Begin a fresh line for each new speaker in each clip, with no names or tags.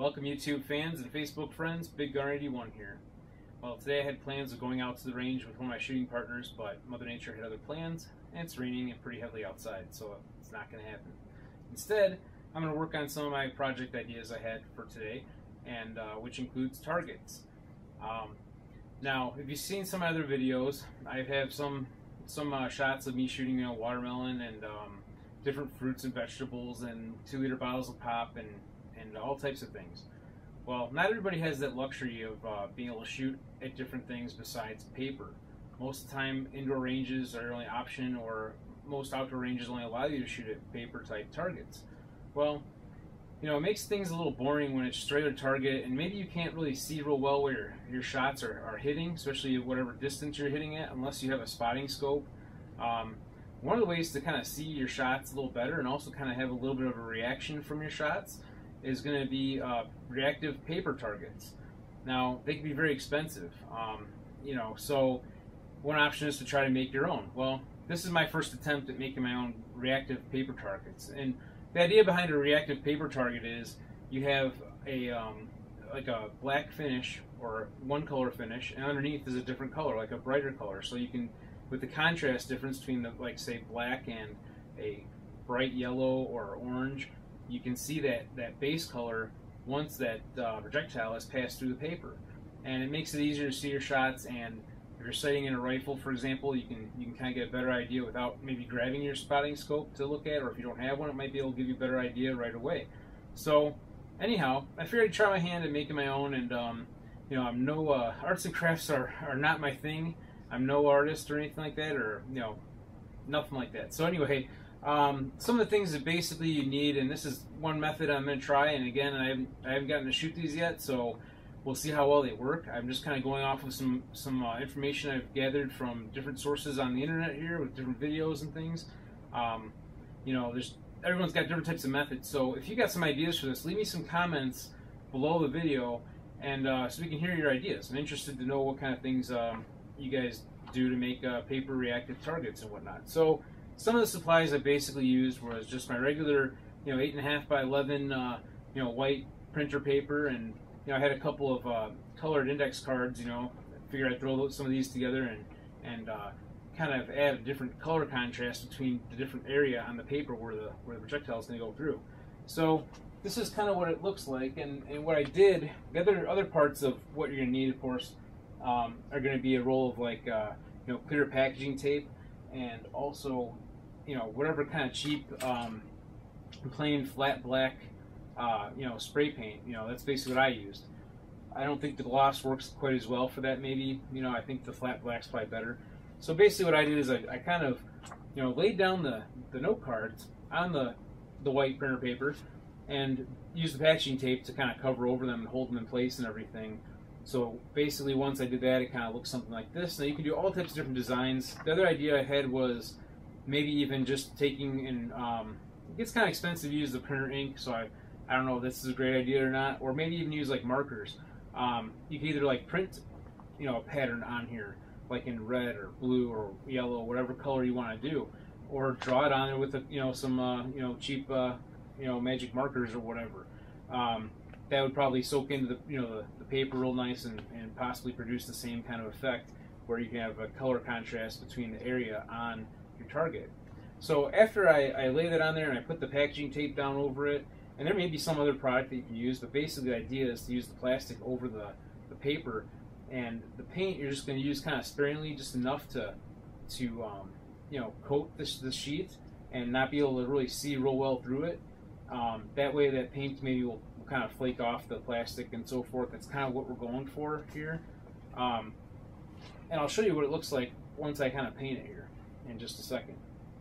Welcome YouTube fans and Facebook friends, BigGunner81 here. Well, today I had plans of going out to the range with one of my shooting partners, but Mother Nature had other plans, and it's raining and pretty heavily outside, so it's not going to happen. Instead, I'm going to work on some of my project ideas I had for today, and which includes targets. Now, if you've seen some other videos, I have some shots of me shooting watermelon and different fruits and vegetables and 2-liter bottles of pop and all types of things. Well, not everybody has that luxury of being able to shoot at different things besides paper. Most of the time, indoor ranges are your only option, or most outdoor ranges only allow you to shoot at paper type targets. Well, it makes things a little boring when it's straight at target, and maybe you can't really see real well where your shots are hitting, especially whatever distance you're hitting at, unless you have a spotting scope. One of the ways to kind of see your shots a little better and also kind of have a little bit of a reaction from your shots is going to be reactive paper targets. Now, they can be very expensive, so one option is to try to make your own. Well, this is my first attempt at making my own reactive paper targets, and the idea behind a reactive paper target is you have a like a black finish or one color finish, and underneath is a different color, like a brighter color, so you can, with the contrast difference between the, like, say, black and a bright yellow or orange, you can see that base color once that projectile has passed through the paper, and it makes it easier to see your shots. And if you're sighting in a rifle, for example, you can kind of get a better idea without maybe grabbing your spotting scope to look at, or if you don't have one, it might be able to give you a better idea right away. So anyhow, I figured I'd try my hand at making my own, and I'm no arts and crafts are not my thing. I'm no artist or anything like that, or nothing like that. So anyway, some of the things that basically you need, and this is one method I'm going to try, and again, I haven't gotten to shoot these yet, so we'll see how well they work. I'm just kind of going off of some information I've gathered from different sources on the internet here with different videos and things. Everyone's got different types of methods, so if you got some ideas for this, leave me some comments below the video, and so we can hear your ideas. I'm interested to know what kind of things you guys do to make paper reactive targets and whatnot. So some of the supplies I basically used was just my regular 8.5 by 11 white printer paper, and I had a couple of colored index cards. Figured I'd throw some of these together and kind of add a different color contrast between the different area on the paper where the projectile is going to go through. So this is kind of what it looks like, and what I did, the other parts of what you're going to need, of course, are going to be a roll of clear packaging tape, and also whatever kind of cheap plain flat black spray paint. That's basically what I used. I don't think the gloss works quite as well for that. Maybe I think the flat black's probably better. So basically what I did is I kind of laid down the note cards on the white printer paper and used the packaging tape to kind of cover over them and hold them in place and everything. So basically, once I did that, it kind of looks something like this. Now you can do all types of different designs. The other idea I had was maybe even just taking and it gets kind of expensive to use the printer ink, so I don't know if this is a great idea or not. Or maybe even use like markers. You can either like print a pattern on here, like in red or blue or yellow, whatever color you want to do, or draw it on there with some cheap magic markers or whatever. That would probably soak into the paper real nice and possibly produce the same kind of effect where you can have a color contrast between the area on your target. So after I lay that on there and I put the packaging tape down over it, and there may be some other product that you can use, but basically the idea is to use the plastic over the paper, and the paint you're just going to use kind of sparingly, just enough to coat the sheet and not be able to really see real well through it. That way that paint maybe will kind of flake off the plastic and so forth. That's kind of what we're going for here. And I'll show you what it looks like once I kind of paint it here in just a second.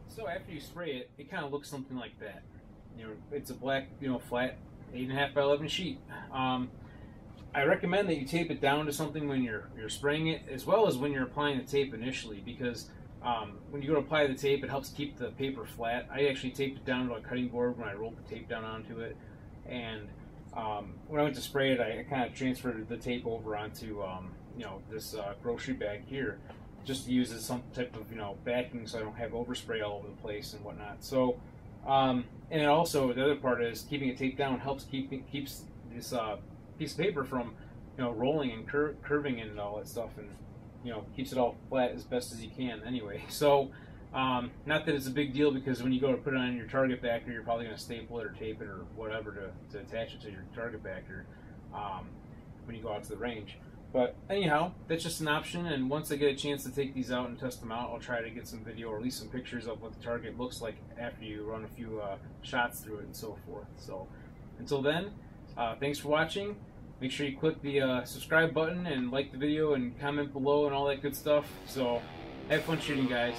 So after you spray it, it kind of looks something like that. It's a black, flat 8.5 by 11 sheet. I recommend that you tape it down to something when you're spraying it, as well as when you're applying the tape initially, because when you go to apply the tape, it helps keep the paper flat. I actually taped it down to a cutting board when I rolled the tape down onto it, and when I went to spray it, I kind of transferred the tape over onto this grocery bag here, just to use as some type of backing, so I don't have overspray all over the place and whatnot. So and also the other part is keeping it taped down helps keeps this piece of paper from, you know, rolling and curving and all that stuff, and, you know, keeps it all flat as best as you can anyway. So not that it's a big deal, because when you go to put it on your target backer, you're probably going to staple it or tape it or whatever to attach it to your target backer when you go out to the range. But anyhow, that's just an option, and once I get a chance to take these out and test them out, I'll try to get some video or at least some pictures of what the target looks like after you run a few shots through it and so forth. So until then, thanks for watching. Make sure you click the subscribe button and like the video and comment below and all that good stuff. So have fun shooting, guys.